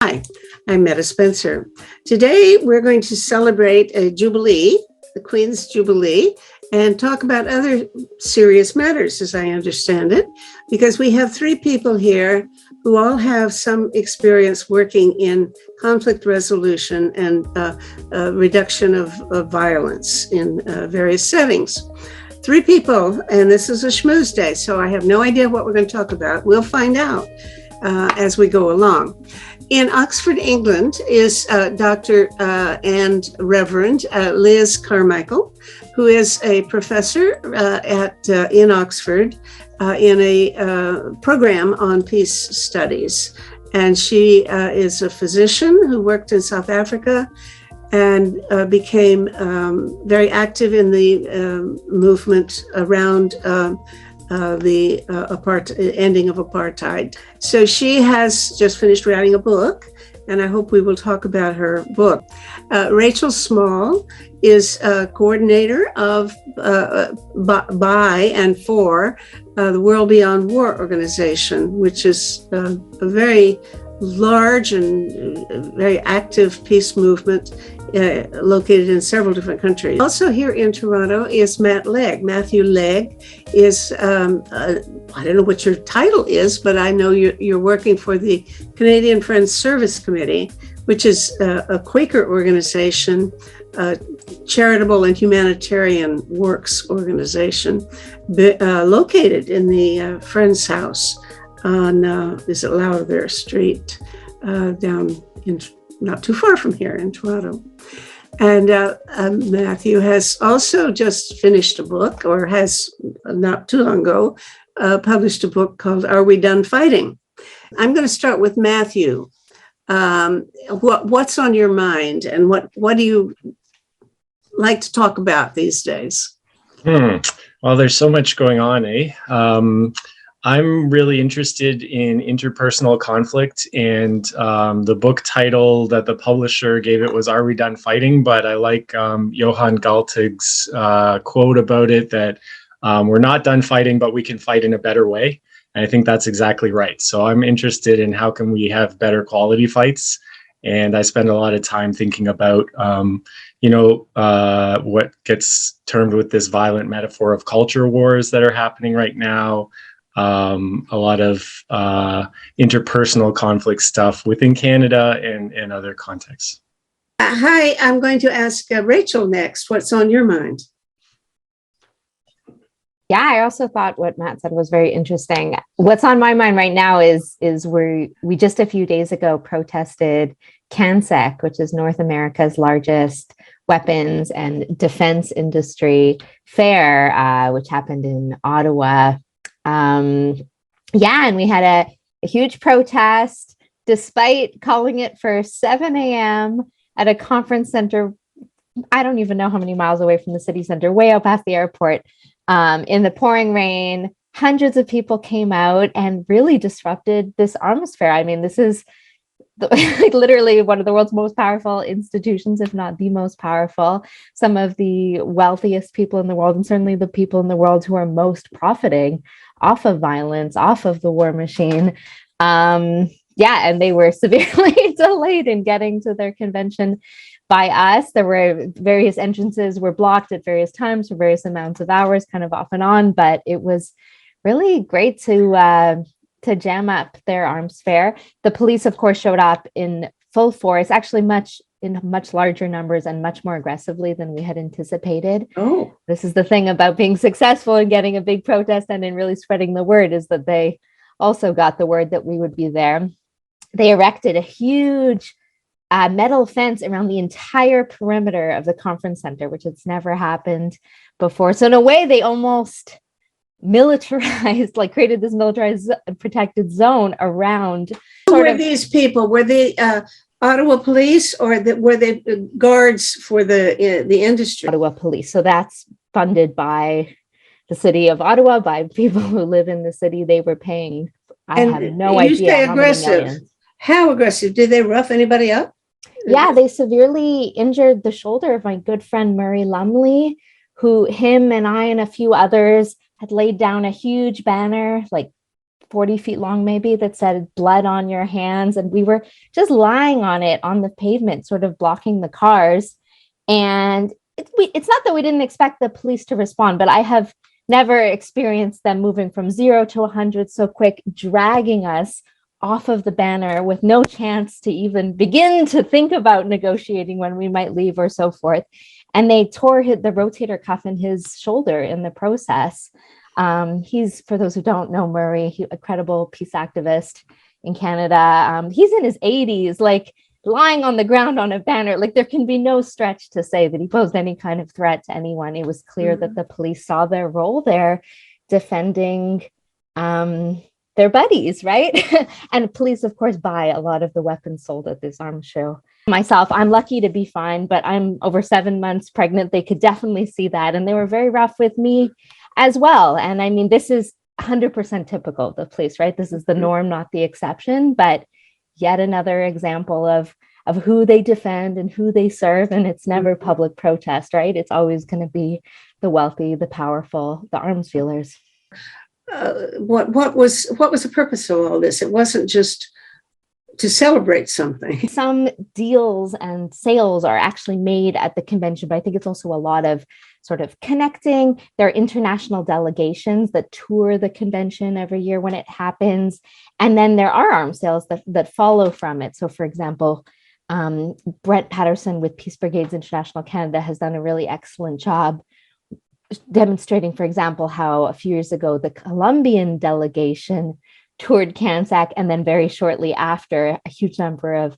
Hi, I'm Metta Spencer. Today we're going to celebrate a jubilee, the Queen's Jubilee, and talk about other serious matters, as I understand it, because we have three people here who all have some experience working in conflict resolution and reduction of violence in various settings. Three people, and this is a schmooze day, so I have no idea what we're going to talk about. We'll find out as we go along. In Oxford, England, is Dr. and Reverend Liz Carmichael, who is a professor in Oxford in a program on peace studies. And she is a physician who worked in South Africa and became very active in the movement around the ending of apartheid. So she has just finished writing a book, and I hope we will talk about her book. Rachel Small is a coordinator of by and for the World Beyond War organization, which is a very large and very active peace movement located in several different countries. Also here in Toronto is Matthew Legg is, I don't know what your title is, but I know you're working for the Canadian Friends Service Committee, which is a Quaker organization, charitable and humanitarian works organization, located in the Friends House on, is it Lowther Street, down in not too far from here in Toronto. And Matthew has also just finished a book, or has not too long ago published a book called Are We Done Fighting? I'm going to start with Matthew. What's on your mind, and what do you like to talk about these days? Well, there's so much going on, eh? I'm really interested in interpersonal conflict, and the book title that the publisher gave it was Are We Done Fighting? But I like Johan Galtig's quote about it, that we're not done fighting, but we can fight in a better way. And I think that's exactly right. So I'm interested in how can we have better quality fights. And I spend a lot of time thinking about, what gets termed with this violent metaphor of culture wars that are happening right now. A lot of interpersonal conflict stuff within Canada and other contexts. Hi, I'm going to ask Rachel next. What's on your mind? Yeah, I also thought what Matt said was very interesting. What's on my mind right now is we just a few days ago protested CANSEC, which is North America's largest weapons and defense industry fair, which happened in Ottawa. And we had a huge protest, despite calling it for 7 a.m. at a conference center. I don't even know how many miles away from the city center, way out past the airport, in the pouring rain. Hundreds of people came out and really disrupted this arms fair. I mean, this is literally one of the world's most powerful institutions, if not the most powerful. Some of the wealthiest people in the world, and certainly the people in the world who are most profiting off of violence, off of the war machine. And they were severely delayed in getting to their convention by us. There were various entrances were blocked at various times for various amounts of hours, kind of off and on, but it was really great to jam up their arms fair. The police, of course, showed up in full force, actually in much larger numbers and much more aggressively than we had anticipated. Oh, this is the thing about being successful in getting a big protest and in really spreading the word, is that they also got the word that we would be there. They erected a huge metal fence around the entire perimeter of the conference center, which has never happened before. So in a way, they almost militarized, created this militarized protected zone around. Who were these people? Were they Ottawa police, or were they guards for the industry? Ottawa police. So that's funded by the city of Ottawa, by people who live in the city. They were paying. I have no idea. You say aggressive. How aggressive? Did they rough anybody up? Yeah, they severely injured the shoulder of my good friend Murray Lumley, who him and I and a few others had laid down a huge banner, 40 feet long, maybe, that said blood on your hands. And we were just lying on it on the pavement, sort of blocking the cars. And it's not that we didn't expect the police to respond, but I have never experienced them moving from 0 to 100 so quick, dragging us off of the banner with no chance to even begin to think about negotiating when we might leave or so forth. And they tore the rotator cuff in his shoulder in the process. He's, for those who don't know Murray, a credible peace activist in Canada. He's in his 80s, like lying on the ground on a banner. Like, there can be no stretch to say that he posed any kind of threat to anyone. It was clear that the police saw their role there, defending their buddies, right? And police, of course, buy a lot of the weapons sold at this arms show. Myself, I'm lucky to be fine, but I'm over 7 months pregnant. They could definitely see that. And they were very rough with me as well. And I mean, this is 100% typical of the police, right? This is the norm, not the exception, but yet another example of who they defend and who they serve. And it's never public protest, right? It's always going to be the wealthy, the powerful, the arms dealers. What was the purpose of all this? It wasn't just to celebrate something. Some deals and sales are actually made at the convention, but I think it's also a lot of sort of connecting. There are international delegations that tour the convention every year when it happens. And then there are arms sales that follow from it. So, for example, Brent Patterson with Peace Brigades International Canada has done a really excellent job demonstrating, for example, how a few years ago, the Colombian delegation toured CANSAC, and then very shortly after, a huge number of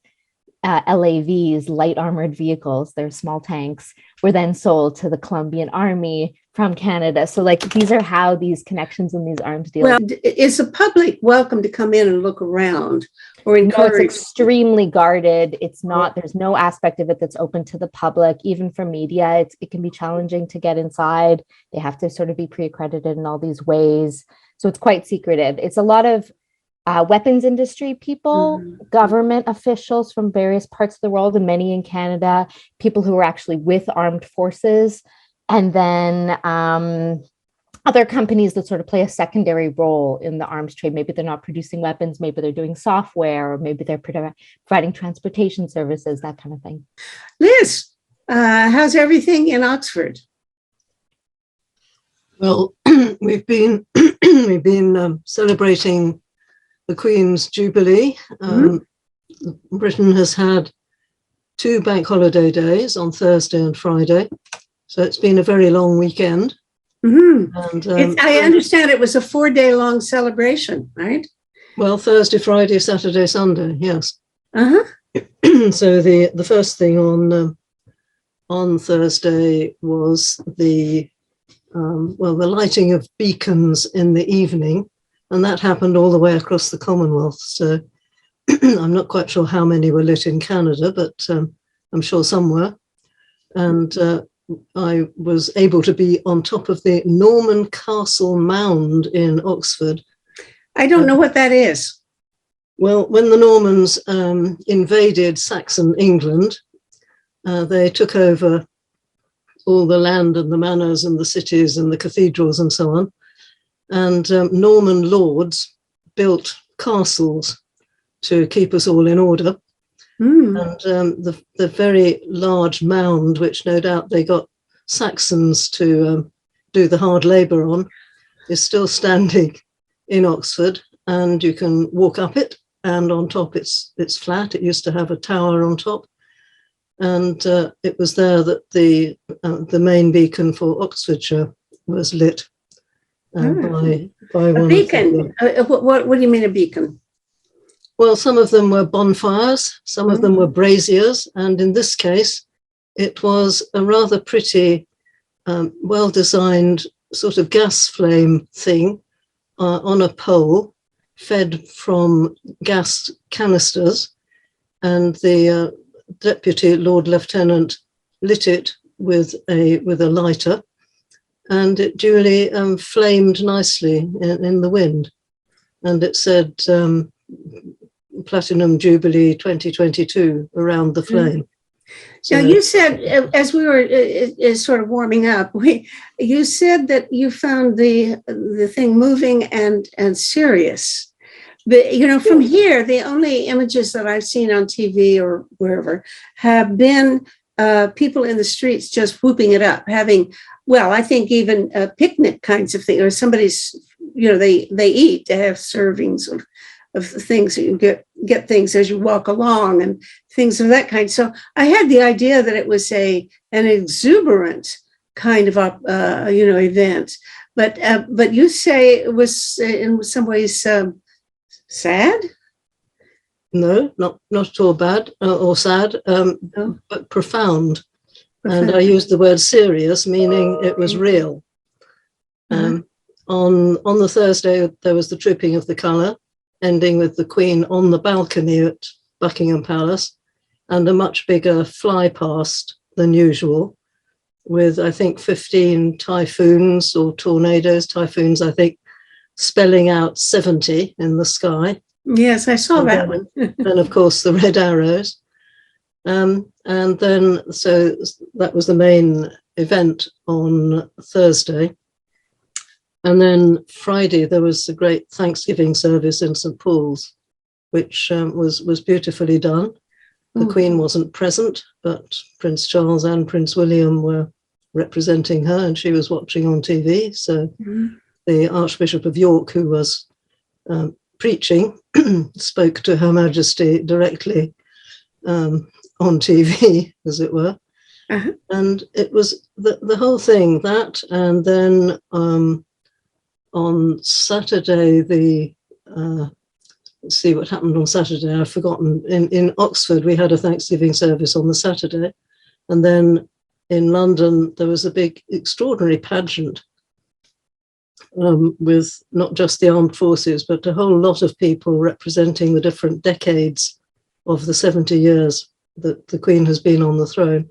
LAVs, light armored vehicles, they're small tanks, were then sold to the Colombian army from Canada. So, like, these are how these connections and these arms deals. Well, is the public welcome to come in and look around or encourage? No, it's extremely guarded. It's not, there's no aspect of it that's open to the public, even for media. It can be challenging to get inside. They have to sort of be pre-accredited in all these ways. So it's quite secretive. It's a lot of weapons industry people, government officials from various parts of the world, and many in Canada, people who are actually with armed forces, and then other companies that sort of play a secondary role in the arms trade. Maybe they're not producing weapons, maybe they're doing software, or maybe they're providing transportation services, that kind of thing. Liz, how's everything in Oxford? Well, we've been celebrating the Queen's Jubilee. Britain has had 2 bank holiday days on Thursday and Friday, so it's been a very long weekend. And I understand it was a 4-day long celebration, right? Well, Thursday, Friday, Saturday, Sunday, yes. So the first thing on Thursday was the lighting of beacons in the evening, and that happened all the way across the Commonwealth. So I'm not quite sure how many were lit in Canada, but I'm sure some were. And I was able to be on top of the Norman Castle Mound in Oxford. I don't know what that is. Well, when the Normans invaded Saxon England, they took over all the land and the manors and the cities and the cathedrals and so on. And Norman lords built castles to keep us all in order. And the very large mound, which no doubt they got Saxons to do the hard labour on, is still standing in Oxford, and you can walk up it, and on top it's flat. It used to have a tower on top. And it was there that the main beacon for Oxfordshire was lit by one. A beacon? What do you mean a beacon? Well, some of them were bonfires, some of them were braziers, and in this case, it was a rather pretty, well-designed sort of gas flame thing on a pole, fed from gas canisters, and the Deputy Lord Lieutenant lit it with a lighter, and it duly flamed nicely in the wind. And it said Platinum Jubilee 2022 around the flame. Now, So, you said, as we were sort of warming up, you said that you found the thing moving and serious. But, you know, from here, the only images that I've seen on TV or wherever have been people in the streets just whooping it up, having, well, I think even picnic kinds of things, or somebody's, you know, they eat, they have servings of things, you get things as you walk along and things of that kind. So I had the idea that it was an exuberant kind of event, but you say it was in some ways sad. no, not at all bad or sad, No? but profound. And I used the word serious, meaning it was real. On the Thursday, there was the tripping of the colour, ending with the Queen on the balcony at Buckingham Palace, and a much bigger fly past than usual, with, I think, 15 typhoons or typhoons, I think, spelling out 70 in the sky. Yes, I saw that one. And of course, the red arrows. And then, so that was the main event on Thursday. And then Friday, there was a great Thanksgiving service in St. Paul's, which was beautifully done. The Queen wasn't present, but Prince Charles and Prince William were representing her, and she was watching on TV. So the Archbishop of York, who was preaching, spoke to Her Majesty directly on TV, as it were. And it was the whole thing, that, and then on Saturday, let's see what happened on Saturday, I've forgotten. In Oxford, we had a Thanksgiving service on the Saturday. And then in London, there was a big, extraordinary pageant with not just the armed forces, but a whole lot of people representing the different decades of the 70 years that the Queen has been on the throne,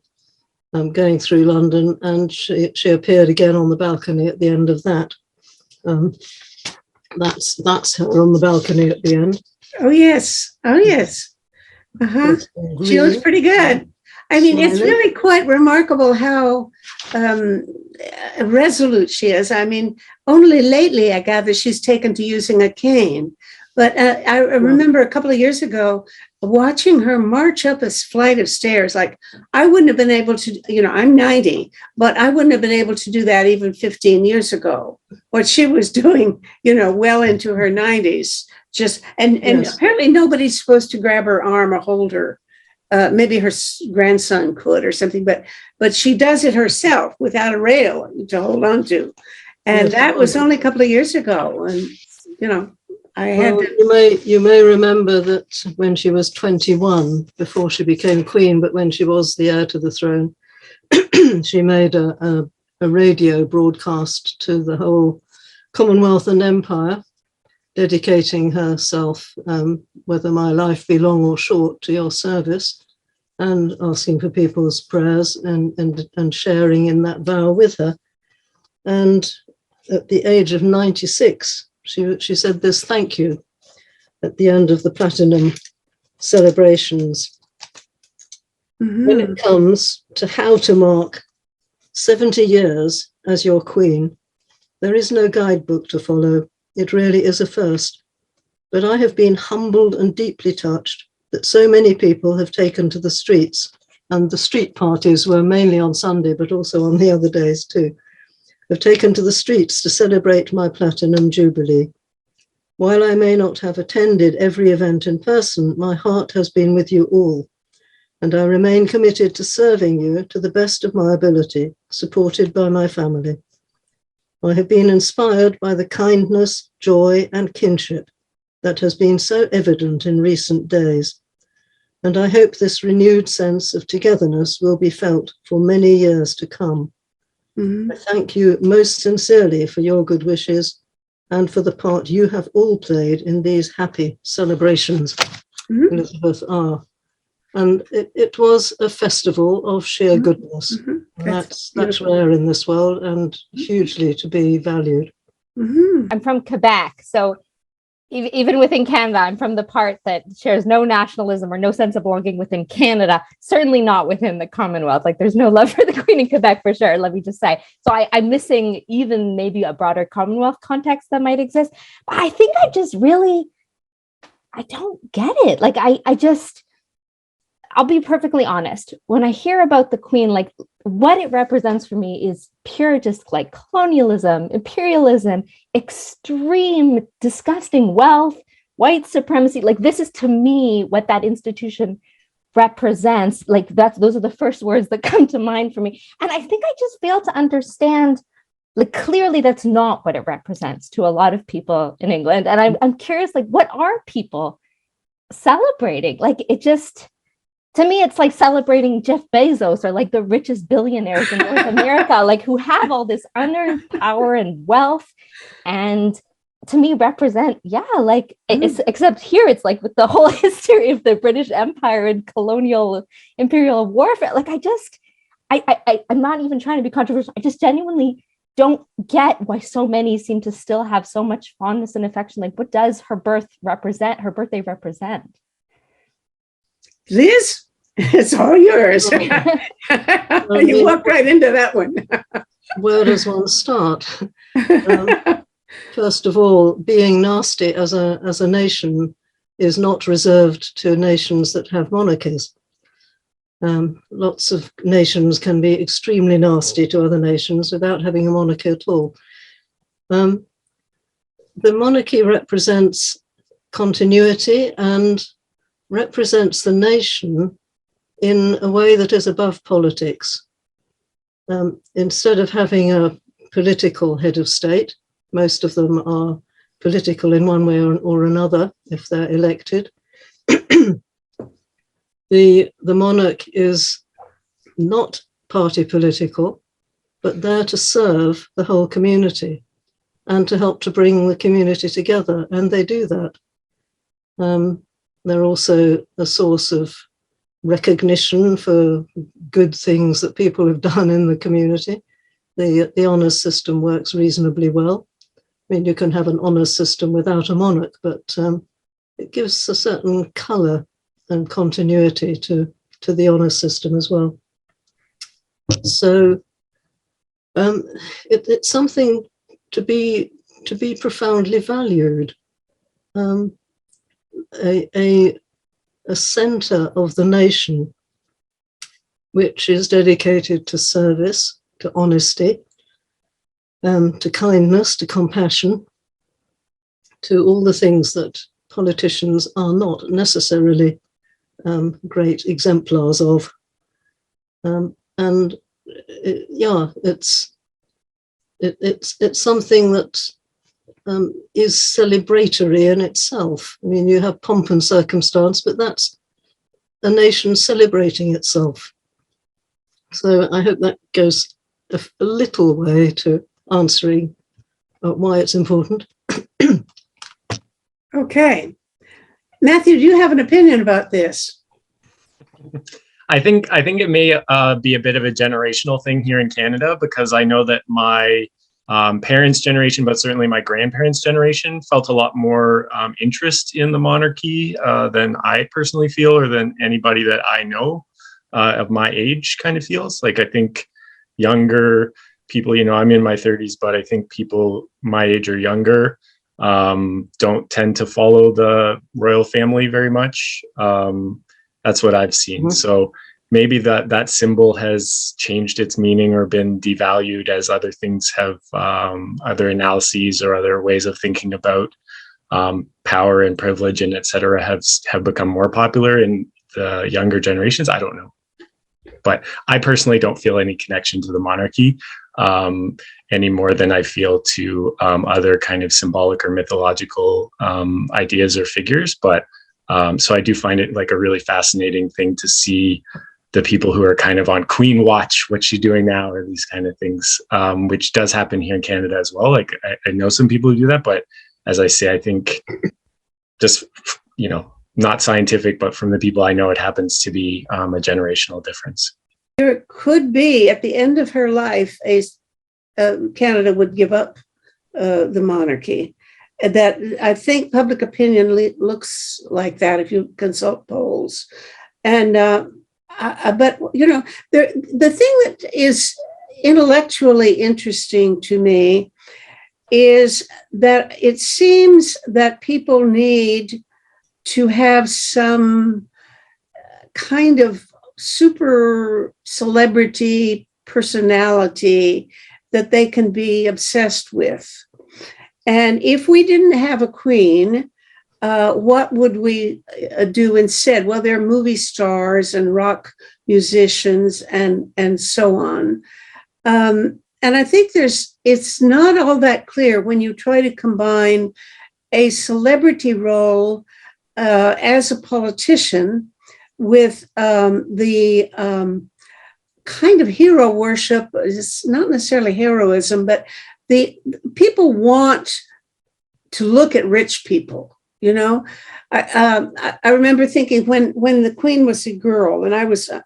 going through London. And she appeared again on the balcony at the end of that. That's her on the balcony at the end. Oh yes. She looks pretty good. I mean, it's really quite remarkable how resolute she is. I mean, only lately I gather she's taken to using a cane. But I remember a couple of years ago watching her march up a flight of stairs. Like, I wouldn't have been able to, you know, I'm 90, but I wouldn't have been able to do that even 15 years ago. What she was doing, you know, well into her 90s. Just and apparently nobody's supposed to grab her arm or hold her. Maybe her grandson could or something, but she does it herself without a rail to hold on to. And that was only a couple of years ago. And, you know, you may remember that when she was 21, before she became Queen, but when she was the heir to the throne, she made a radio broadcast to the whole Commonwealth and Empire, dedicating herself, whether my life be long or short, to your service, and asking for people's prayers and sharing in that vow with her. And at the age of 96, she said this thank you at the end of the Platinum celebrations. When it comes to how to mark 70 years as your Queen, there is no guidebook to follow. It really is a first. But I have been humbled and deeply touched that so many people have taken to the streets, and the street parties were mainly on Sunday, but also on the other days too, have taken to the streets to celebrate my Platinum Jubilee. While I may not have attended every event in person, my heart has been with you all, and I remain committed to serving you to the best of my ability, supported by my family. I have been inspired by the kindness, joy, and kinship that has been so evident in recent days, and I hope this renewed sense of togetherness will be felt for many years to come. I thank you most sincerely for your good wishes and for the part you have all played in these happy celebrations, Elizabeth R. And it was a festival of sheer goodness. That's rare in this world and hugely to be valued. I'm from Quebec, so even within Canada, I'm from the part that shares no nationalism or no sense of belonging within Canada, certainly not within the Commonwealth. Like there's no love for the Queen in Quebec for sure, let me just say. So I'm missing even maybe a broader Commonwealth context that might exist. But I think I don't get it. Like I'll be perfectly honest. When I hear about the Queen, like what it represents for me is pure just like colonialism, imperialism, extreme, disgusting wealth, white supremacy. Like this is to me what that institution represents. Like those are the first words that come to mind for me. And I think I just fail to understand, like clearly that's not what it represents to a lot of people in England. And I'm curious, like what are people celebrating? Like it just, to me, it's like celebrating Jeff Bezos or like the richest billionaires in North America, like who have all this unearned power and wealth, and to me represent, except here it's like with the whole history of the British Empire and colonial imperial warfare. Like I'm not even trying to be controversial. I just genuinely don't get why so many seem to still have so much fondness and affection. Like what does her birthday represent? Liz, it's all yours. You walk right into that one. Where does one start? First of all, being nasty as a nation is not reserved to nations that have monarchies. Lots of nations can be extremely nasty to other nations without having a monarchy at all. The monarchy represents continuity and represents the nation in a way that is above politics. Instead of having a political head of state, most of them are political in one way or another if they're elected. The monarch is not party political, but there to serve the whole community and to help to bring the community together, and they do that. They're also a source of recognition for good things that people have done in the community. The honours system works reasonably well. I mean, you can have an honours system without a monarch, but it gives a certain colour and continuity to the honours system as well. So it's something to be profoundly valued. A centre of the nation which is dedicated to service, to honesty, to kindness, to compassion, to all the things that politicians are not necessarily great exemplars of. It's something that is celebratory in itself. I mean, you have pomp and circumstance, but that's a nation celebrating itself. So I hope that goes a little way to answering why it's important. Okay. Matthew, do you have an opinion about this? I think it may be a bit of a generational thing here in Canada, because I know that my parents' generation, but certainly my grandparents' generation, felt a lot more interest in the monarchy than I personally feel, or than anybody that I know of my age kind of feels. Like, I think younger people, I'm in my 30s, but I think people my age or younger don't tend to follow the royal family very much. That's what I've seen. Mm-hmm. So maybe that symbol has changed its meaning or been devalued as other things have, other analyses or other ways of thinking about power and privilege and et cetera have become more popular in the younger generations. I don't know. But I personally don't feel any connection to the monarchy any more than I feel to other kind of symbolic or mythological ideas or figures. But so I do find it like a really fascinating thing to see the people who are kind of on Queen watch, what's she doing now, or these kind of things, which does happen here in Canada as well. Like I know some people who do that, but as I say, I think just, not scientific, but from the people I know, it happens to be a generational difference. There could be, at the end of her life, Canada would give up the monarchy. that I think public opinion looks like that if you consult polls. And but the thing that is intellectually interesting to me is that it seems that people need to have some kind of super celebrity personality that they can be obsessed with. And if we didn't have a queen, what would we do instead? Well, there are movie stars and rock musicians and so on. And I think it's not all that clear when you try to combine a celebrity role as a politician with the kind of hero worship. It's not necessarily heroism, but the people want to look at rich people. I remember thinking when the Queen was a girl, and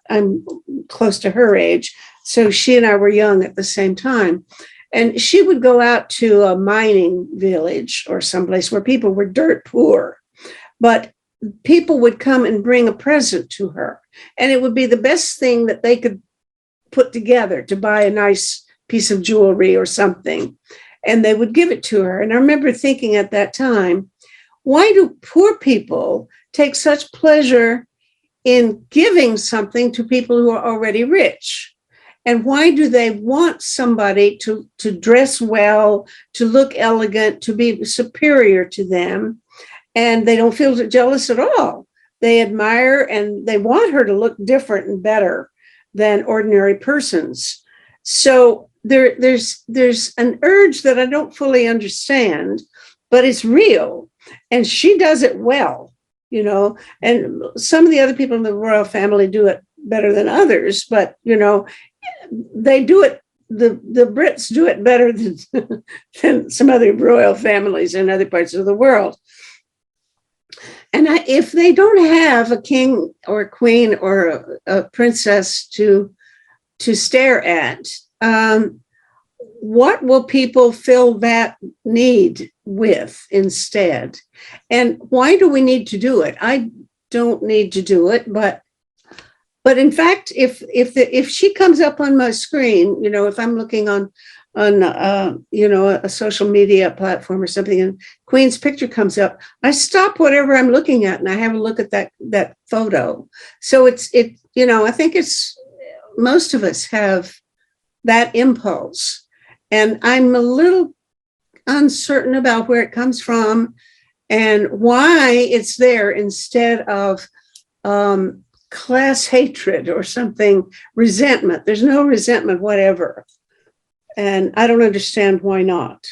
I'm close to her age, so she and I were young at the same time, and she would go out to a mining village or someplace where people were dirt poor, but people would come and bring a present to her, and it would be the best thing that they could put together to buy a nice piece of jewelry or something, and they would give it to her. And I remember thinking at that time, why do poor people take such pleasure in giving something to people who are already rich? And why do they want somebody to dress well, to look elegant, to be superior to them? And they don't feel jealous at all. They admire and they want her to look different and better than ordinary persons. So there's an urge that I don't fully understand, but it's real. And she does it well, and some of the other people in the royal family do it better than others, but, they do it. The Brits do it better than some other royal families in other parts of the world. And if they don't have a king or a queen or a princess to stare at, what will people fill that need with instead? And why do we need to do it? I don't need to do it, but in fact, if she comes up on my screen, if I'm looking on a social media platform or something, and Queen's picture comes up, I stop whatever I'm looking at and I have a look at that photo. So I think it's most of us have that impulse. And I'm a little uncertain about where it comes from and why it's there instead of class hatred or something, resentment. There's no resentment whatever. And I don't understand why not.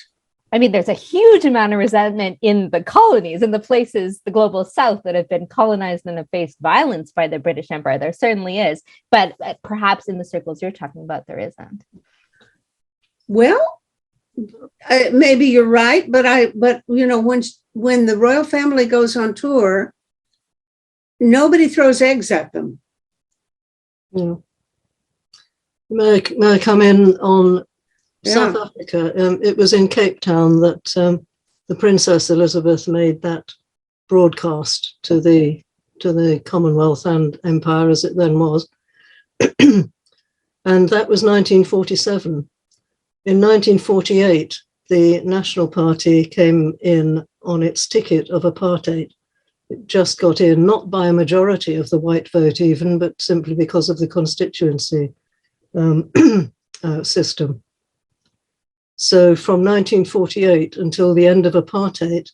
I mean, there's a huge amount of resentment in the colonies, in the places, the global south, that have been colonized and have faced violence by the British Empire. There certainly is. But perhaps in the circles you're talking about, there isn't. Well, maybe you're right, but when the royal family goes on tour, nobody throws eggs at them. Yeah. May I come in on South Africa? It was in Cape Town that the Princess Elizabeth made that broadcast to the Commonwealth and Empire, as it then was, and that was 1947. In 1948, the National Party came in on its ticket of apartheid. It just got in, not by a majority of the white vote even, but simply because of the constituency system. So from 1948 until the end of apartheid,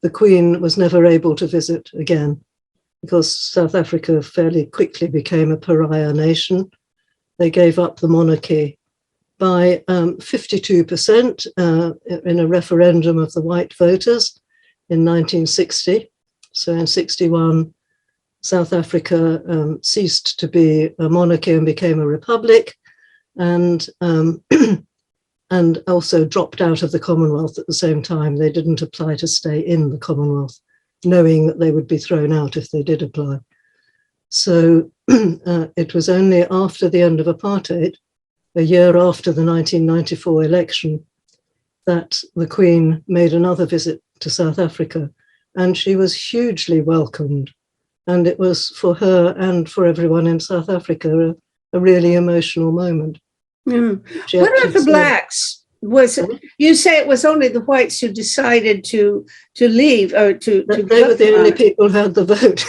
the Queen was never able to visit again because South Africa fairly quickly became a pariah nation. They gave up the monarchy by 52% in a referendum of the white voters in 1960. So in 61, South Africa ceased to be a monarchy and became a republic, and also dropped out of the Commonwealth at the same time. They didn't apply to stay in the Commonwealth, knowing that they would be thrown out if they did apply. So it was only after the end of apartheid, a year after the 1994 election, that the Queen made another visit to South Africa, and she was hugely welcomed. And it was for her and for everyone in South Africa a really emotional moment. Mm. What about the blacks? You say it was only the whites who decided to leave or to they were the only people who had the vote.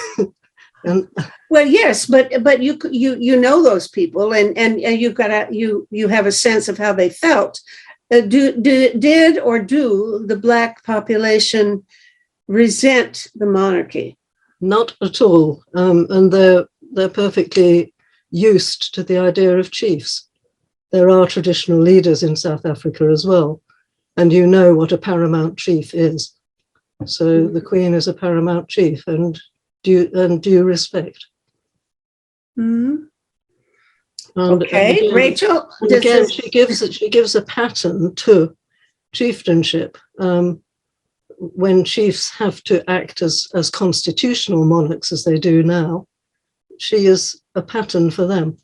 And well, yes, but you know those people, and you've got you have a sense of how they felt. Did or do the black population resent the monarchy? Not at all, and they're perfectly used to the idea of chiefs. There are traditional leaders in South Africa as well, and you know what a paramount chief is. So the Queen is a paramount chief, and due respect. Mm-hmm. And again, Rachel. And again, she gives a pattern to chieftainship. When chiefs have to act as constitutional monarchs, as they do now, she is a pattern for them.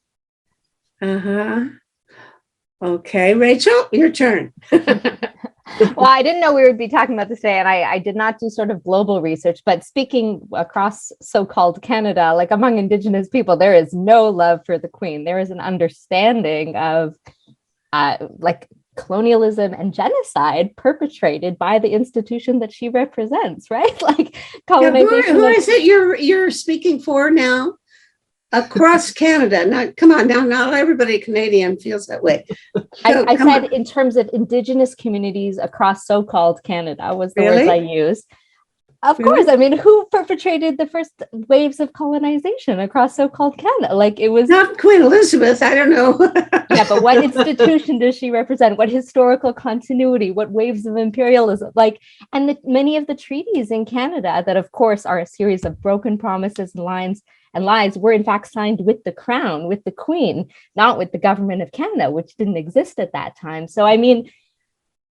Okay, Rachel, your turn. Well, I didn't know we would be talking about this today, and I did not do sort of global research, but speaking across so-called Canada, like among Indigenous people, there is no love for the Queen. There is an understanding of like colonialism and genocide perpetrated by the institution that she represents, right? Like colonization. Who is it you're speaking for now? Across Canada. Now, come on, now not everybody Canadian feels that way. I said in terms of Indigenous communities across so-called Canada was the words I used. Of course, I mean, who perpetrated the first waves of colonization across so-called Canada? Like it was not Queen Elizabeth. I don't know. Yeah, but what institution does she represent? What historical continuity? What waves of imperialism? Like, and many of the treaties in Canada that, of course, are a series of broken promises and lies were in fact signed with the crown, with the Queen, not with the government of Canada, which didn't exist at that time. So, I mean,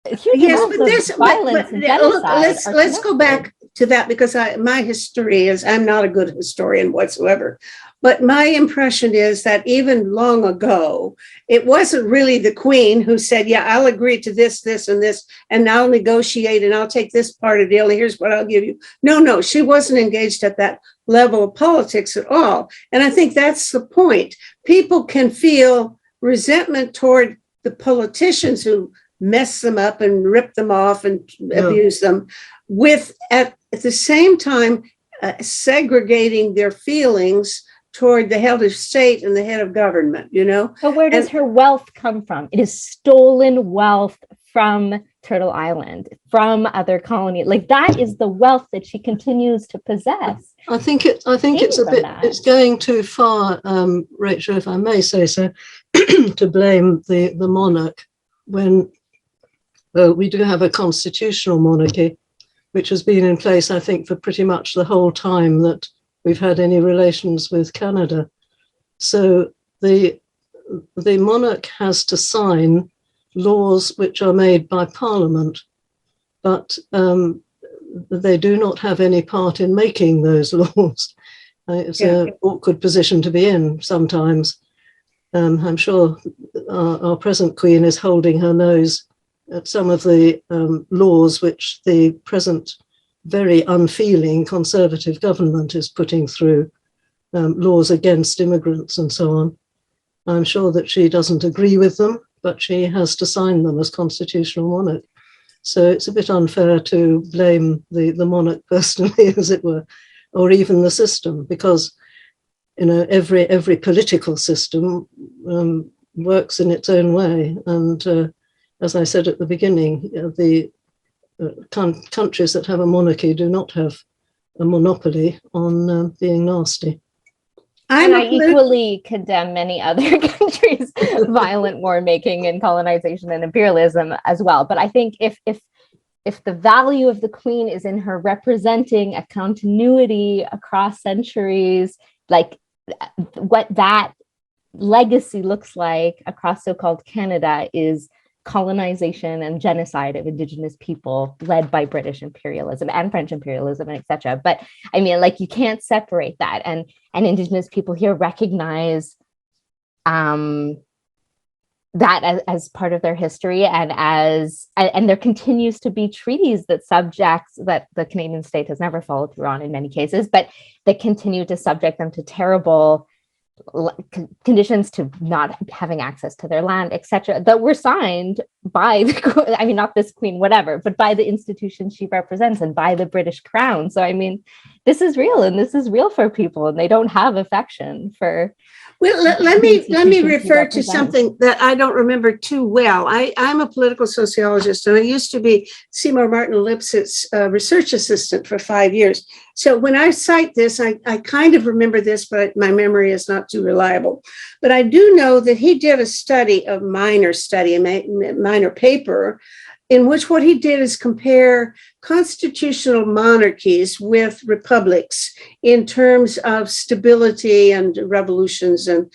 violence and genocide. Let's go back to that, because my history is, I'm not a good historian whatsoever, but my impression is that even long ago, it wasn't really the Queen who said, yeah, I'll agree to this, this, and this, and I'll negotiate and I'll take this part of the deal. Here's what I'll give you. No, she wasn't engaged at that level of politics at all. And I think that's the point. People can feel resentment toward the politicians who mess them up and rip them off and abuse them, with at the same time segregating their feelings toward the head of state and the head of government, you know? But where does her wealth come from? It is stolen wealth from Turtle Island, from other colonies. Like that is the wealth that she continues to possess. I think it's going too far, Rachel, if I may say so, to blame the monarch when we do have a constitutional monarchy, which has been in place, I think, for pretty much the whole time that we've had any relations with Canada. So the monarch has to sign laws which are made by Parliament, but they do not have any part in making those laws. It's an awkward position to be in sometimes. I'm sure our present Queen is holding her nose at some of the laws which the present very unfeeling Conservative government is putting through, laws against immigrants and so on. I'm sure that she doesn't agree with them, but she has to sign them as constitutional monarch. So it's a bit unfair to blame the monarch personally, as it were, or even the system, because every political system works in its own way. And as I said at the beginning, the countries that have a monarchy do not have a monopoly on being nasty. I equally condemn many other countries' violent war making and colonization and imperialism as well. But I think if the value of the Queen is in her representing a continuity across centuries, like what that legacy looks like across so-called Canada is colonization and genocide of Indigenous people led by British imperialism and French imperialism, and etc. But I mean, like, you can't separate that. And Indigenous people here recognize that as part of their history, and there continues to be treaties that the Canadian state has never followed through on in many cases, but that continue to subject them to terrible conditions, to not having access to their land, etc., that were signed by the, I mean, not this queen, whatever, but by the institution she represents and by the British Crown. So, I mean, this is real, and this is real for people, and they don't have affection for. Well, let me refer to something that I don't remember too well. I'm a political sociologist, and I used to be Seymour Martin Lipsett's research assistant for 5 years. So when I cite this, I kind of remember this, but my memory is not too reliable. But I do know that he did a minor paper, in which what he did is compare constitutional monarchies with republics in terms of stability and revolutions and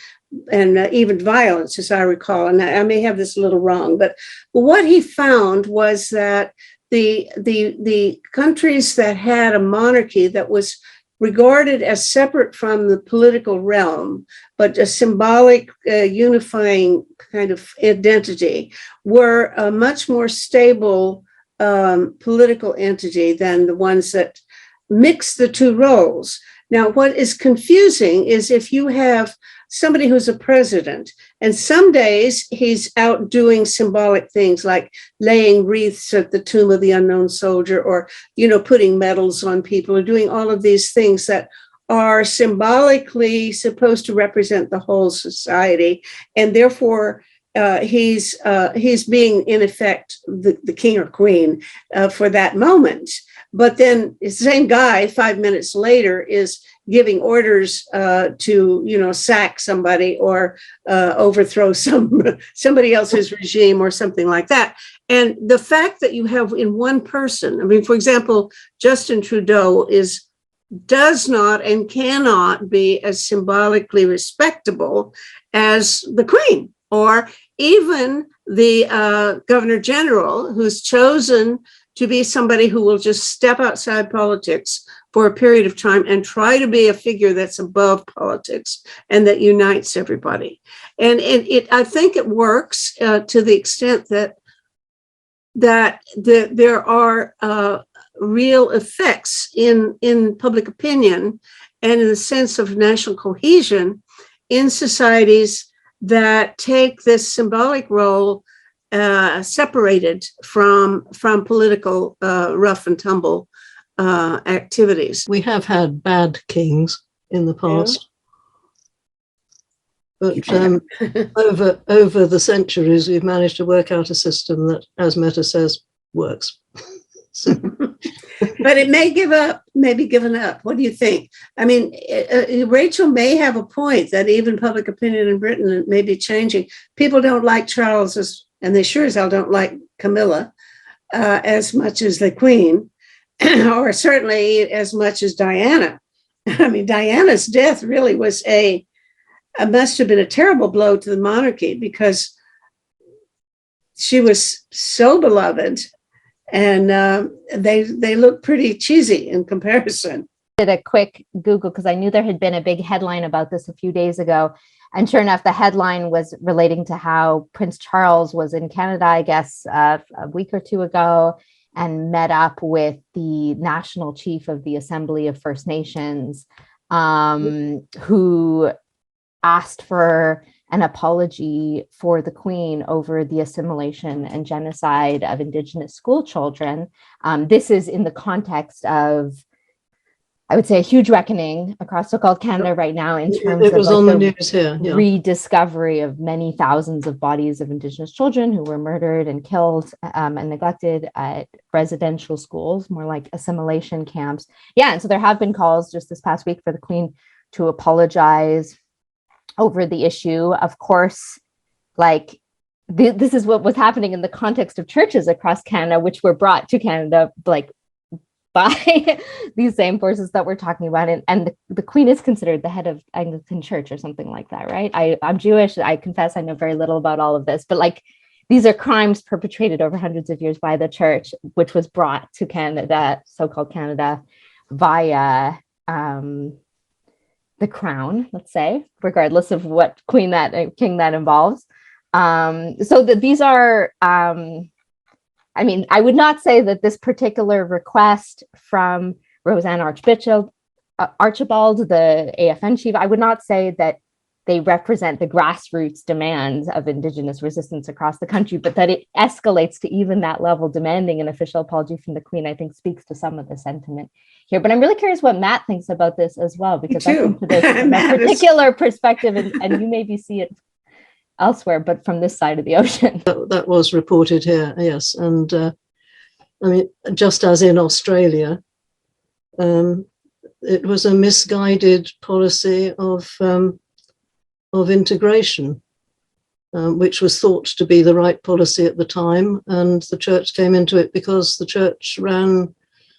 even violence, as I recall. And I may have this a little wrong, but what he found was that the countries that had a monarchy that was regarded as separate from the political realm, but a symbolic unifying kind of identity, were a much more stable political entity than the ones that mix the two roles. Now, what is confusing is if you have somebody who's a president, and some days he's out doing symbolic things like laying wreaths at the tomb of the unknown soldier, or, putting medals on people, or doing all of these things that are symbolically supposed to represent the whole society. And therefore, he's being, in effect, the king or queen for that moment. But then the same guy 5 minutes later is giving orders to sack somebody or overthrow somebody else's regime or something like that. And the fact that you have in one person, I mean, for example, Justin Trudeau does not and cannot be as symbolically respectable as the Queen, or even the Governor General, who's chosen to be somebody who will just step outside politics for a period of time and try to be a figure that's above politics and that unites everybody. And I think it works to the extent that there are real effects in public opinion and in the sense of national cohesion in societies that take this symbolic role separated from political rough and tumble activities. We have had bad kings in the past, but over the centuries, we've managed to work out a system that, as Meta says, works. But it may be given up. What do you think? I mean, Rachel may have a point that even public opinion in Britain may be changing. People don't like Charles, and they sure as hell don't like Camilla as much as the Queen, or certainly as much as Diana. I mean, Diana's death really was must have been a terrible blow to the monarchy, because she was so beloved, and they look pretty cheesy in comparison. I did a quick Google because I knew there had been a big headline about this a few days ago. And sure enough, the headline was relating to how Prince Charles was in Canada, I guess, a week or two ago, and met up with the national chief of the Assembly of First Nations, who asked for an apology for the Queen over the assimilation and genocide of Indigenous school children. This is in the context of, I would say, a huge reckoning across so-called Canada right now in terms of the news here, rediscovery of many thousands of bodies of Indigenous children who were murdered and killed and neglected at residential schools, more like assimilation camps. Yeah, and so there have been calls just this past week for the Queen to apologize over the issue. Of course, this is what was happening in the context of churches across Canada, which were brought to Canada by these same forces that we're talking about. And the Queen is considered the head of Anglican Church or something like that, right? I'm Jewish. I confess I know very little about all of this, but these are crimes perpetrated over hundreds of years by the church, which was brought to Canada, so-called Canada, via the crown, let's say, regardless of what king that involves. So that these are, I mean, I would not say that this particular request from Roseanne Archibald, the AFN chief, I would not say that they represent the grassroots demands of Indigenous resistance across the country, but that it escalates to even that level, demanding an official apology from the Queen, I think speaks to some of the sentiment here. But I'm really curious what Matt thinks about this as well, because I come to this from a particular perspective, and you maybe see it elsewhere, but from this side of the ocean. That was reported here, yes. And I mean, just as in Australia, it was a misguided policy of integration, which was thought to be the right policy at the time. And the church came into it because the church ran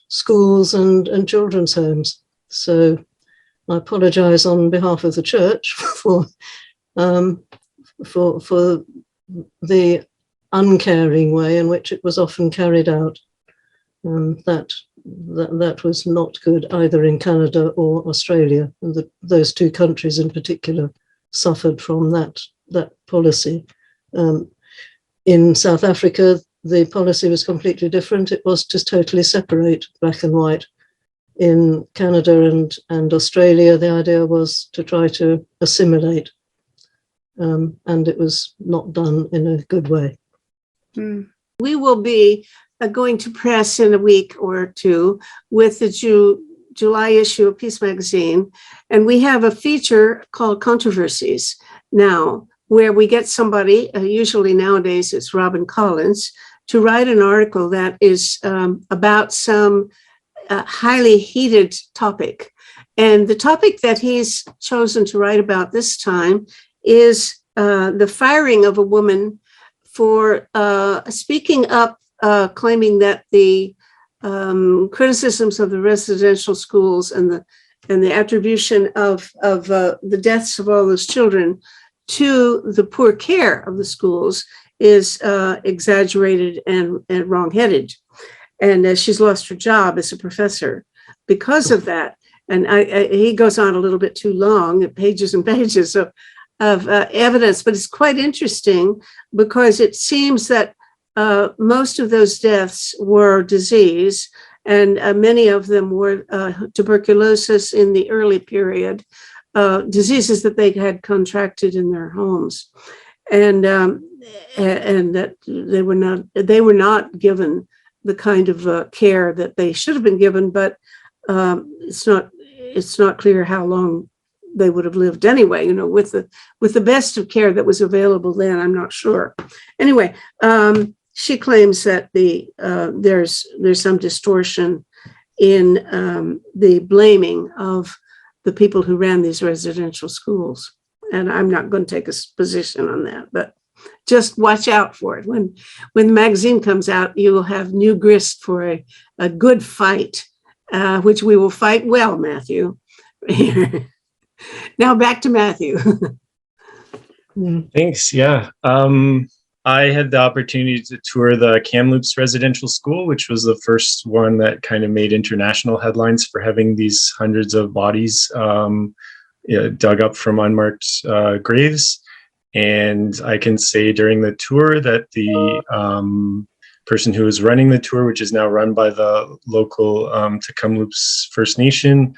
schools and children's homes. So I apologize on behalf of the church for the uncaring way in which it was often carried out. That was not good either in Canada or Australia. And those two countries in particular suffered from that policy. In South Africa, the policy was completely different. It was to totally separate black and white. In Canada and Australia, the idea was to try to assimilate. And it was not done in a good way. We will be going to press in a week or two with the July issue of Peace Magazine. And we have a feature called Controversies now, where we get somebody, usually nowadays it's Robin Collins, to write an article that is about some highly heated topic. And the topic that he's chosen to write about this time is the firing of a woman for speaking up, claiming that the criticisms of the residential schools and the attribution of the deaths of all those children to the poor care of the schools is exaggerated and wrong-headed. And she's lost her job as a professor because of that. And he goes on a little bit too long, pages and pages of evidence, but it's quite interesting because it seems that most of those deaths were disease, and many of them were tuberculosis in the early period, diseases that they had contracted in their homes, and that they were not given the kind of care that they should have been given. But it's not clear how long they would have lived anyway. You know, with the best of care that was available then, I'm not sure. Anyway. She claims that there's some distortion in the blaming of the people who ran these residential schools. And I'm not going to take a position on that, but just watch out for it. When the magazine comes out, you will have new grist for a good fight, which we will fight well, Matthew. Now back to Matthew. Thanks. Yeah. I had the opportunity to tour the Kamloops residential school, which was the first one that kind of made international headlines for having these hundreds of bodies dug up from unmarked graves. And I can say during the tour that the person who was running the tour, which is now run by the local Kamloops First Nation,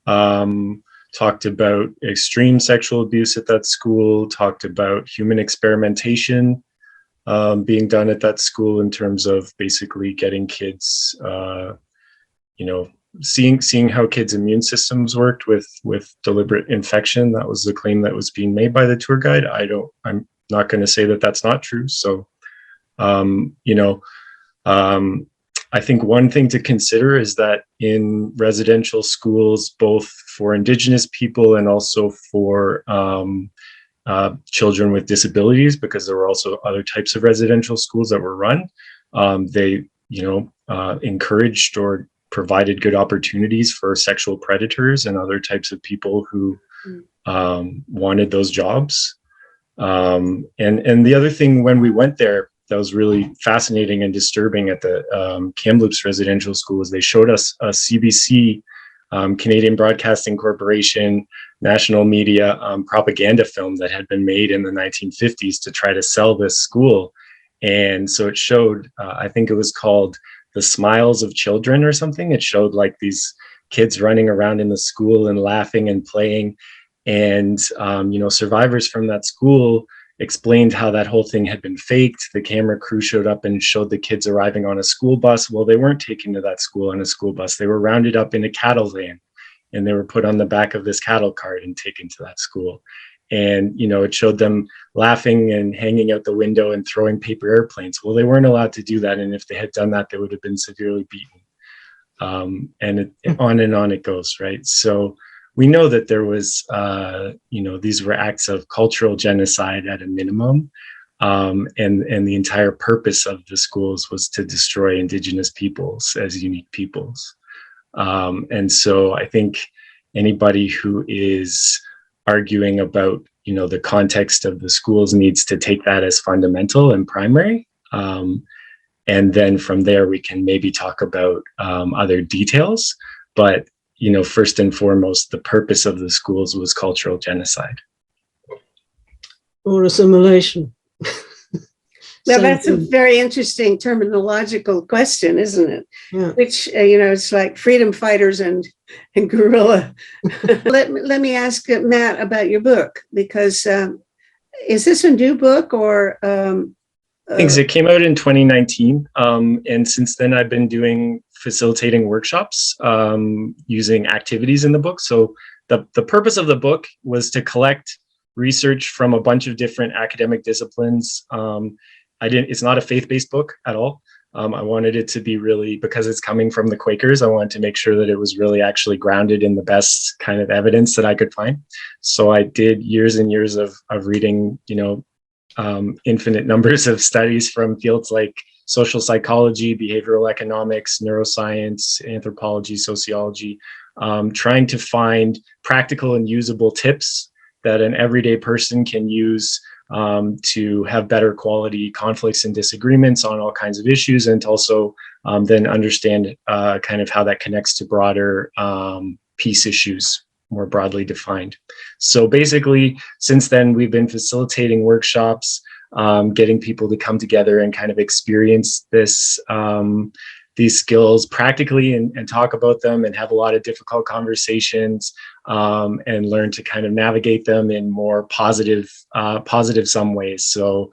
talked about extreme sexual abuse at that school, talked about human experimentation being done at that school in terms of basically getting kids, seeing how kids' immune systems worked with deliberate infection. That was the claim that was being made by the tour guide. I'm not going to say that that's not true. So, I think one thing to consider is that in residential schools, both for Indigenous people and also for children with disabilities, because there were also other types of residential schools that were run. They, encouraged or provided good opportunities for sexual predators and other types of people who wanted those jobs. And the other thing, when we went there, that was really fascinating and disturbing at the Kamloops residential school is they showed us a CBC, Canadian Broadcasting Corporation, national media propaganda film that had been made in the 1950s to try to sell this school. And so it showed, I think it was called The Smiles of Children or something. It showed like these kids running around in the school and laughing and playing. And, survivors from that school explained how that whole thing had been faked. The camera crew showed up and showed the kids arriving on a school bus. Well, they weren't taken to that school on a school bus. They were rounded up in a cattle van, and they were put on the back of this cattle cart and taken to that school. And, it showed them laughing and hanging out the window and throwing paper airplanes. Well, they weren't allowed to do that. And if they had done that, they would have been severely beaten. On and on it goes, right? So we know that there was, these were acts of cultural genocide at a minimum. And the entire purpose of the schools was to destroy Indigenous peoples as unique peoples. And so I think anybody who is arguing about, the context of the schools needs to take that as fundamental and primary. And then from there, we can maybe talk about other details. But, first and foremost, the purpose of the schools was cultural genocide. Or assimilation. Well, that's a very interesting terminological question, isn't it? Yeah. Which, it's like freedom fighters and guerrilla. Let me ask Matt about your book, because is this a new book or? Things it came out in 2019. And since then I've been facilitating workshops using activities in the book. So the purpose of the book was to collect research from a bunch of different academic disciplines. It's not a faith-based book at all. I wanted it to be really, because it's coming from the Quakers, I wanted to make sure that it was really actually grounded in the best kind of evidence that I could find. So I did years and years of reading, infinite numbers of studies from fields like social psychology, behavioral economics, neuroscience, anthropology, sociology, trying to find practical and usable tips that an everyday person can use to have better quality conflicts and disagreements on all kinds of issues, and to also then understand kind of how that connects to broader peace issues, more broadly defined. So basically, since then, we've been facilitating workshops, getting people to come together and kind of experience these skills practically and talk about them and have a lot of difficult conversations and learn to kind of navigate them in more positive some ways. So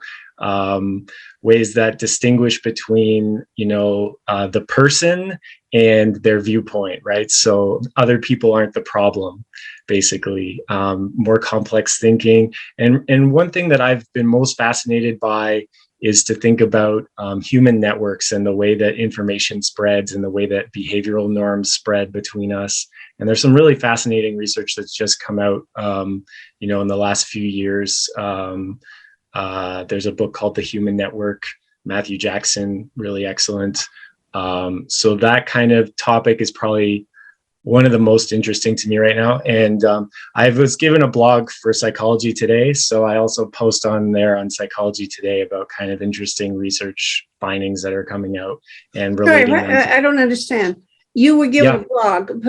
ways that distinguish between, the person and their viewpoint, right? So other people aren't the problem, basically. More complex thinking. And one thing that I've been most fascinated by is to think about human networks and the way that information spreads and the way that behavioral norms spread between us. And there's some really fascinating research that's just come out, in the last few years. There's a book called The Human Network, Matthew Jackson, really excellent. So that kind of topic is probably one of the most interesting to me right now. And I was given a blog for Psychology Today, so I also post on there on Psychology Today about kind of interesting research findings that are coming out and relating. Sorry, I don't understand. You were given a blog.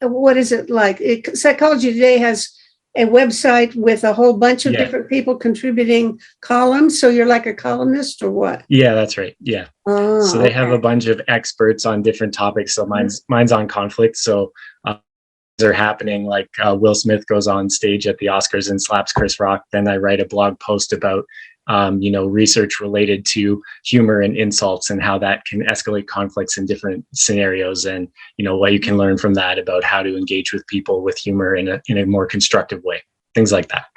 What is it like? Psychology Today has a website with a whole bunch of different people contributing columns. So you're like a columnist or what? Yeah, that's right. Yeah. Oh, so they have a bunch of experts on different topics. So mine's on conflict. So are happening, like Will Smith goes on stage at the Oscars and slaps Chris Rock. Then I write a blog post about research related to humor and insults and how that can escalate conflicts in different scenarios, and what you can learn from that about how to engage with people with humor in a more constructive way, things like that.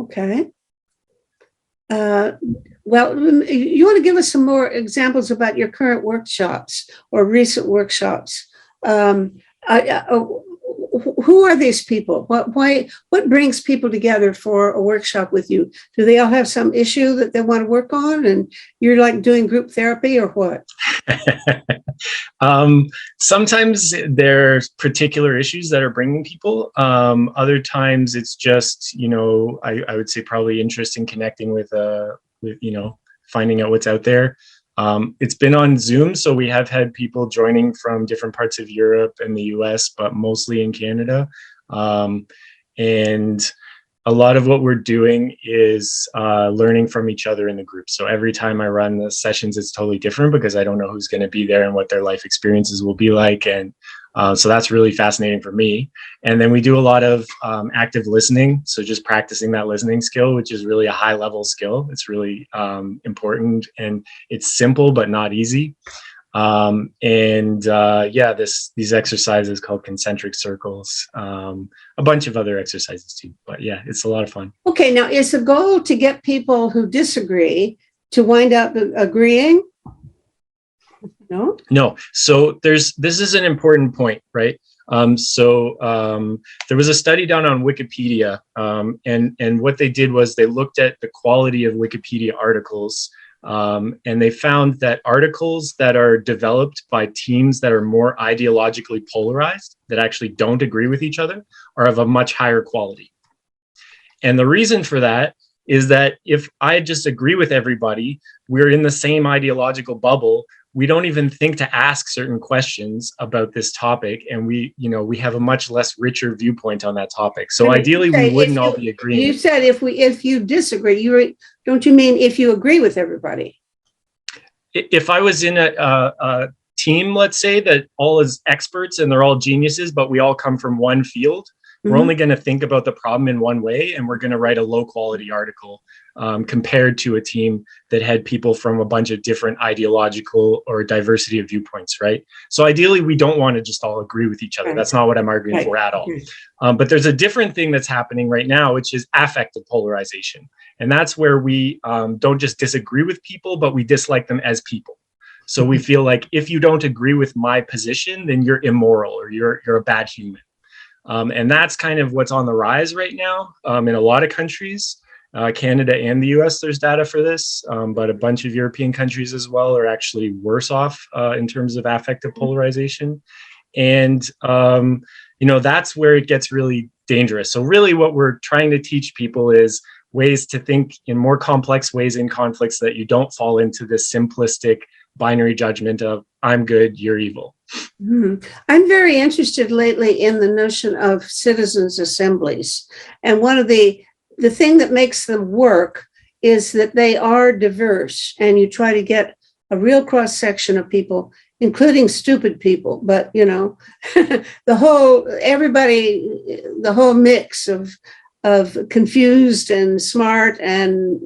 Okay. Well, you want to give us some more examples about your current workshops or recent workshops? Who are these people? What brings people together for a workshop with you? Do they all have some issue that they want to work on, and you're like doing group therapy, or what? Sometimes there's particular issues that are bringing people. Other times it's just, I would say probably interest in connecting with finding out what's out there. It's been on Zoom, so we have had people joining from different parts of Europe and the US, but mostly in Canada. And a lot of what we're doing is learning from each other in the group. So every time I run the sessions, it's totally different because I don't know who's going to be there and what their life experiences will be like. And so that's really fascinating for me. And then we do a lot of active listening. So just practicing that listening skill, which is really a high level skill. It's really important, and it's simple, but not easy. These exercises called concentric circles, a bunch of other exercises too, but yeah, it's a lot of fun. Okay, now is the goal to get people who disagree to wind up agreeing? No. So this is an important point, right? There was a study done on Wikipedia, and what they did was they looked at the quality of Wikipedia articles. And they found that articles that are developed by teams that are more ideologically polarized, that actually don't agree with each other, are of a much higher quality. And the reason for that is that if I just agree with everybody, we're in the same ideological bubble. We don't even think to ask certain questions about this topic, and we have a much less richer viewpoint on that topic. So ideally, we wouldn't all be agreeing. You said if you disagree, don't you mean if you agree with everybody? If I was in a team, let's say, that all is experts and they're all geniuses, but we all come from one field, we're only going to think about the problem in one way, and we're going to write a low quality article compared to a team that had people from a bunch of different ideological or diversity of viewpoints, right? So ideally, we don't want to just all agree with each other. Right. That's not what I'm arguing for at all. But there's a different thing that's happening right now, which is affective polarization. And that's where we don't just disagree with people, but we dislike them as people. So we feel like if you don't agree with my position, then you're immoral or you're a bad human. And that's kind of what's on the rise right now in a lot of countries, Canada and the US, there's data for this, but a bunch of European countries as well are actually worse off in terms of affective polarization. And, that's where it gets really dangerous. So really what we're trying to teach people is ways to think in more complex ways in conflicts, so that you don't fall into this simplistic binary judgment of I'm good, you're evil. I'm very interested lately in the notion of citizens' assemblies. And one of the thing that makes them work is that they are diverse, and you try to get a real cross section of people, including stupid people, but the whole mix of confused and smart and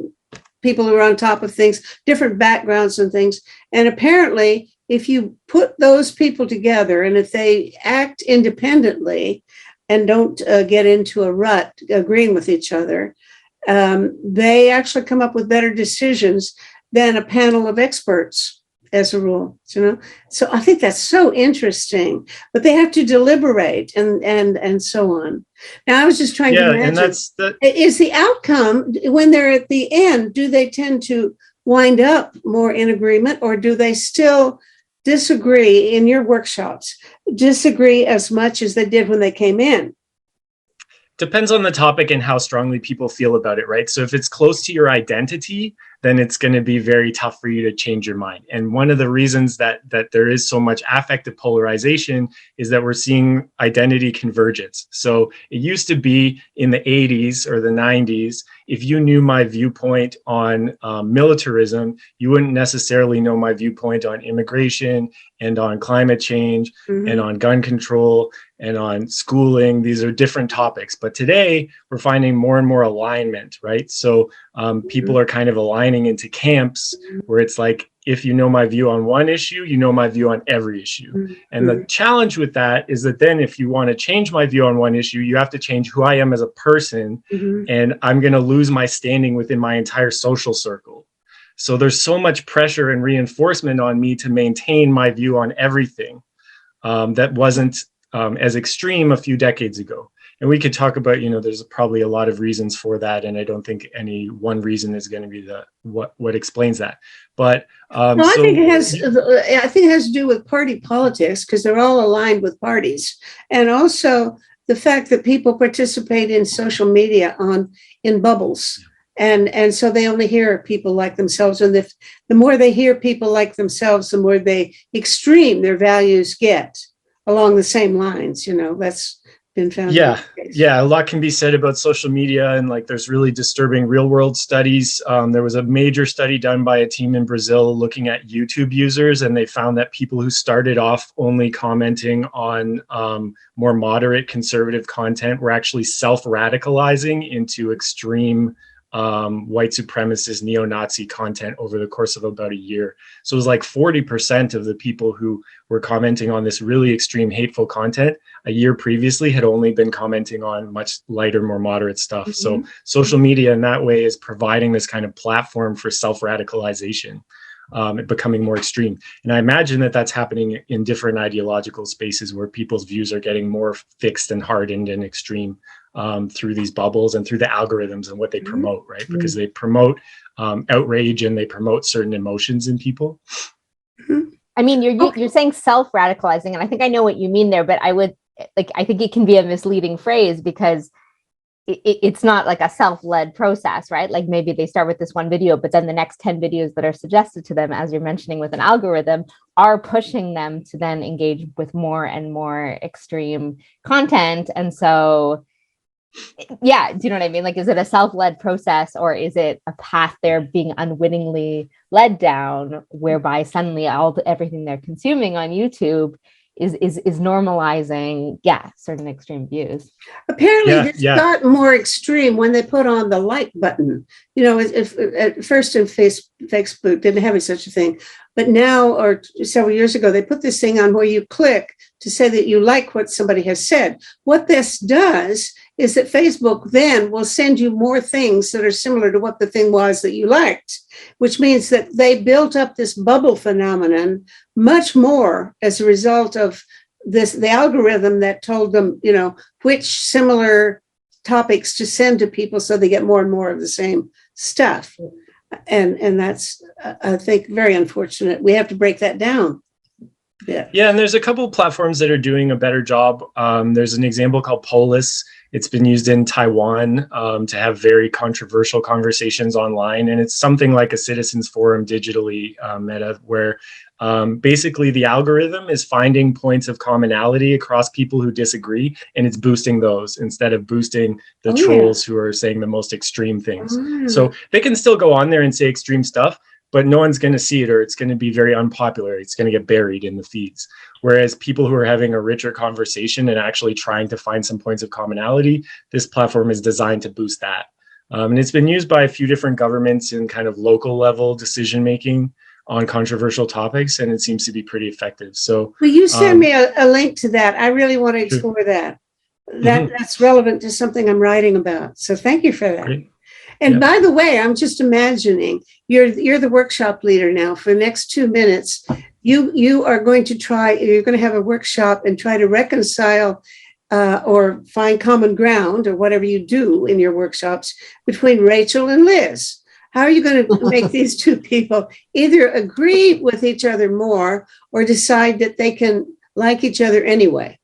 people who are on top of things, different backgrounds and things. And apparently, if you put those people together, and if they act independently and don't get into a rut agreeing with each other, they actually come up with better decisions than a panel of experts as a rule, So I think that's so interesting, but they have to deliberate and so on. Now I was just trying to imagine, is the outcome when they're at the end, do they tend to wind up more in agreement, or do they still disagree in your workshops, disagree as much as they did when they came in? Depends on the topic and how strongly people feel about it, right? So if it's close to your identity, then it's going to be very tough for you to change your mind. And one of the reasons that there is so much affective polarization is that we're seeing identity convergence. So it used to be in the 80s or the 90s, if you knew my viewpoint on militarism, you wouldn't necessarily know my viewpoint on immigration and on climate change and on gun control and on schooling. These are different topics. But today we're finding more and more alignment, right? So people are kind of aligning into camps where it's like, if you know my view on one issue, you know my view on every issue. And the challenge with that is that then if you want to change my view on one issue, you have to change who I am as a person. And I'm going to lose my standing within my entire social circle. So there's so much pressure and reinforcement on me to maintain my view on everything that wasn't as extreme a few decades ago. And we could talk about, there's probably a lot of reasons for that. And I don't think any one reason is going to be what explains that. But I think it has to do with party politics, because they're all aligned with parties. And also the fact that people participate in social media in bubbles. And so they only hear people like themselves. And if the more they hear people like themselves, the more they extreme their values get along the same lines. That's been found. Yeah, a lot can be said about social media, and like there's really disturbing real world studies. There was a major study done by a team in Brazil looking at YouTube users, and they found that people who started off only commenting on more moderate conservative content were actually self-radicalizing into extreme white supremacist neo-Nazi content over the course of about a year. So it was like 40% of the people who were commenting on this really extreme hateful content a year previously had only been commenting on much lighter, more moderate stuff. Mm-hmm. So social media in that way is providing this kind of platform for self-radicalization, becoming more extreme. And I imagine that that's happening in different ideological spaces where people's views are getting more fixed and hardened and extreme through these bubbles and through the algorithms and what they promote, right? Because they promote outrage and they promote certain emotions in people. I mean, you're saying self-radicalizing, and I think I know what you mean there, but I think it can be a misleading phrase because it's not like a self-led process, right? Like maybe they start with this one video, but then the next 10 videos that are suggested to them, as you're mentioning with an algorithm, are pushing them to then engage with more and more extreme content. And so, yeah, do you know what I mean? Like, is it a self-led process, or is it a path they're being unwittingly led down, whereby suddenly everything they're consuming on YouTube is normalizing, certain extreme views? Apparently, this got more extreme when they put on the like button. If at first in Facebook didn't have such a thing, but now, or several years ago, they put this thing on where you click to say that you like what somebody has said. What this does is that Facebook then will send you more things that are similar to what the thing was that you liked, which means that they built up this bubble phenomenon much more as a result of the algorithm that told them, which similar topics to send to people so they get more and more of the same stuff. And that's, I think, very unfortunate. We have to break that down. Yeah, and there's a couple of platforms that are doing a better job. There's an example called Polis. It's been used in Taiwan to have very controversial conversations online. And it's something like a citizens forum digitally, Meta, where basically the algorithm is finding points of commonality across people who disagree, and it's boosting those instead of boosting the trolls who are saying the most extreme things. So they can still go on there and say extreme stuff, but no one's going to see it, or it's going to be very unpopular. It's going to get buried in the feeds. Whereas people who are having a richer conversation and actually trying to find some points of commonality, this platform is designed to boost that. And it's been used by a few different governments in kind of local level decision-making on controversial topics, and it seems to be pretty effective. So, will you send me a link to that? I really want to explore that. That's relevant to something I'm writing about. So thank you for that. Great. And by the way, I'm just imagining you're the workshop leader now. For the next 2 minutes, you are going to you're going to have a workshop and try to reconcile or find common ground, or whatever you do in your workshops, between Rachel and Liz. How are you going to make these two people either agree with each other more or decide that they can like each other anyway?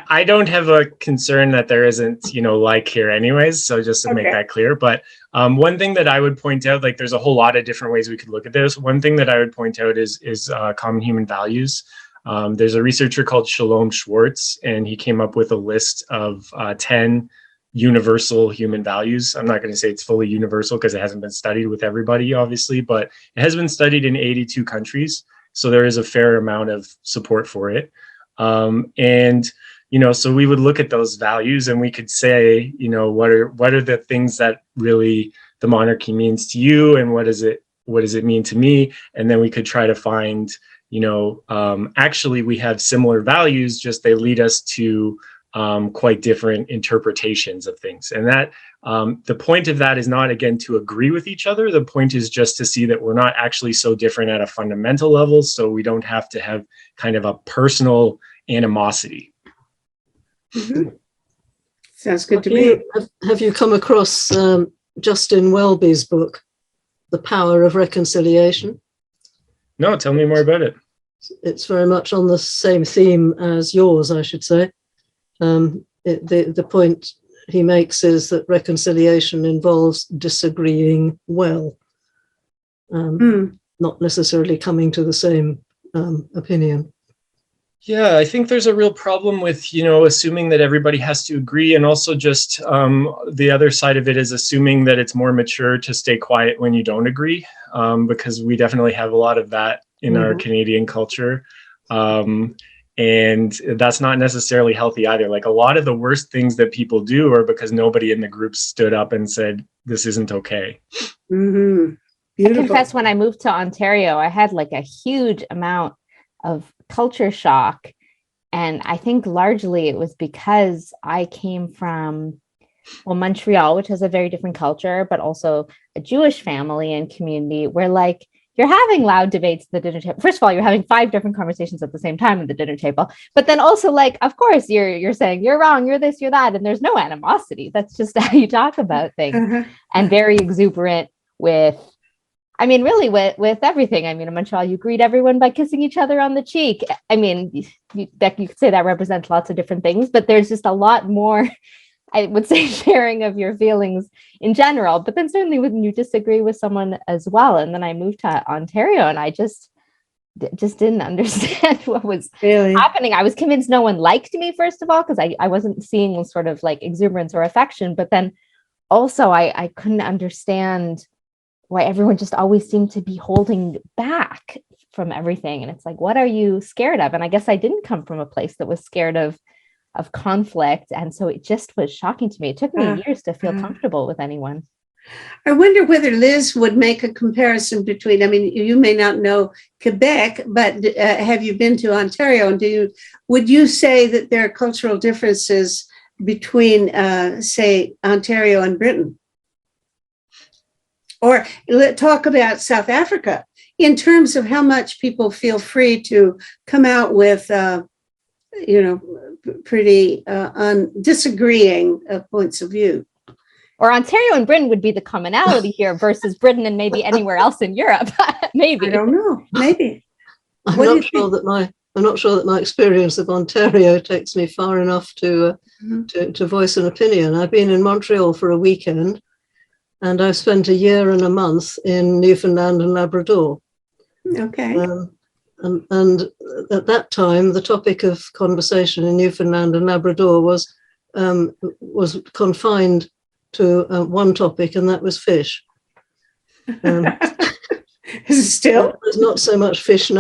I don't have a concern that there isn't, like here anyways. So just to make that clear. But one thing that I would point out, like there's a whole lot of different ways we could look at this. One thing that I would point out is common human values. There's a researcher called Shalom Schwartz, and he came up with a list of 10 universal human values. I'm not going to say it's fully universal because it hasn't been studied with everybody, obviously, but it has been studied in 82 countries. So there is a fair amount of support for it. So we would look at those values and we could say, what are the things that really the monarchy means to you, and what does it mean to me? And then we could try to find, actually we have similar values, just they lead us to quite different interpretations of things. And that the point of that is not, again, to agree with each other. The point is just to see that we're not actually so different at a fundamental level, so we don't have to have kind of a personal animosity. Mm-hmm. Sounds good to me. Have you come across Justin Welby's book, The Power of Reconciliation? No, tell me more about it. It's very much on the same theme as yours, I should say. The point he makes is that reconciliation involves disagreeing well, not necessarily coming to the same opinion. Yeah, I think there's a real problem with, assuming that everybody has to agree. And also just the other side of it is assuming that it's more mature to stay quiet when you don't agree, because we definitely have a lot of that in our Canadian culture. And that's not necessarily healthy either. Like, a lot of the worst things that people do are because nobody in the group stood up and said, this isn't okay. Beautiful. I confess, when I moved to Ontario, I had like a huge amount of culture shock. And I think largely it was because I came from, Montreal, which has a very different culture, but also a Jewish family and community where, like, you're having loud debates at the dinner table. First of all, you're having 5 different conversations at the same time at the dinner table. But then also, like, of course, you're saying you're wrong, you're this, you're that. And there's no animosity. That's just how you talk about things. And very exuberant with everything. In Montreal, you greet everyone by kissing each other on the cheek. You could say that represents lots of different things, but there's just a lot more, I would say, sharing of your feelings in general. But then certainly when you disagree with someone as well. And then I moved to Ontario and I just didn't understand what was happening. I was convinced no one liked me, first of all, because I wasn't seeing sort of like exuberance or affection. But then also I couldn't understand why everyone just always seemed to be holding back from everything. And it's like, what are you scared of? And I guess I didn't come from a place that was scared of conflict. And so it just was shocking to me. It took me years to feel comfortable with anyone. I wonder whether Liz would make a comparison between, you may not know Quebec, but have you been to Ontario? And would you say that there are cultural differences between, say, Ontario and Britain? Or talk about South Africa in terms of how much people feel free to come out with, pretty disagreeing points of view. Or Ontario and Britain would be the commonality here versus Britain and maybe anywhere else in Europe. Maybe. I don't know. Maybe. I'm not sure that my experience of Ontario takes me far enough to voice an opinion. I've been in Montreal for a weekend. And I spent a year and a month in Newfoundland and Labrador. Okay. And at that time, the topic of conversation in Newfoundland and Labrador was confined to one topic, and that was fish. Is it still? There's not so much fish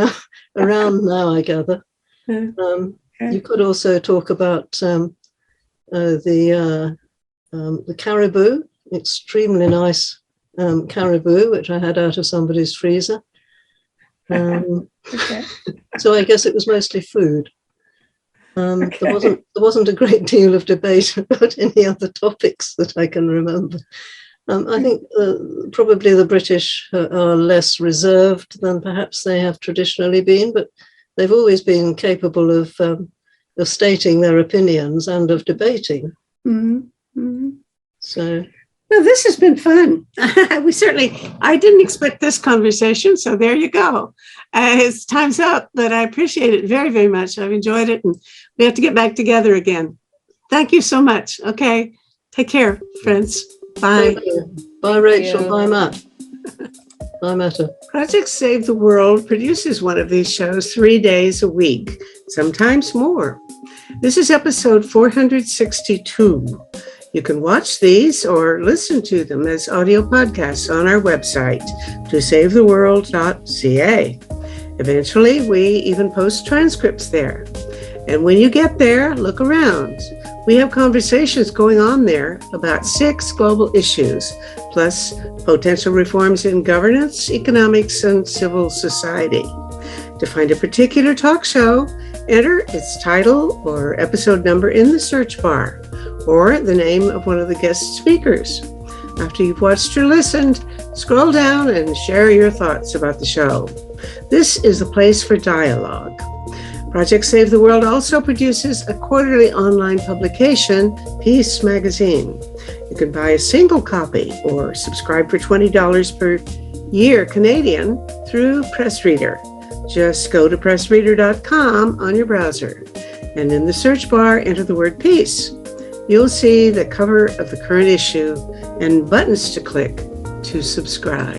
around now, I gather. You could also talk about the caribou. Extremely nice caribou, which I had out of somebody's freezer. So I guess it was mostly food. There wasn't a great deal of debate about any other topics that I can remember. I think probably the British are less reserved than perhaps they have traditionally been, but they've always been capable of stating their opinions and of debating. So. Well, this has been fun. I didn't expect this conversation, so there you go. It's time's up, but I appreciate it very, very much. I've enjoyed it, and we have to get back together again. Thank you so much. Okay, take care, friends. Bye. Bye, Rachel. Bye, Matt. Bye, Metta. Project Save the World produces one of these shows 3 days a week, sometimes more. This is episode 462. You can watch these or listen to them as audio podcasts on our website, tosavetheworld.ca. Eventually, we even post transcripts there. And when you get there, look around. We have conversations going on there about 6 global issues, plus potential reforms in governance, economics, and civil society. To find a particular talk show, enter its title or episode number in the search bar, or the name of one of the guest speakers. After you've watched or listened, scroll down and share your thoughts about the show. This is the place for dialogue. Project Save the World also produces a quarterly online publication, Peace Magazine. You can buy a single copy or subscribe for $20 per year Canadian through PressReader. Just go to pressreader.com on your browser, and in the search bar, enter the word peace. you'll see the cover of the current issue and buttons to click to subscribe.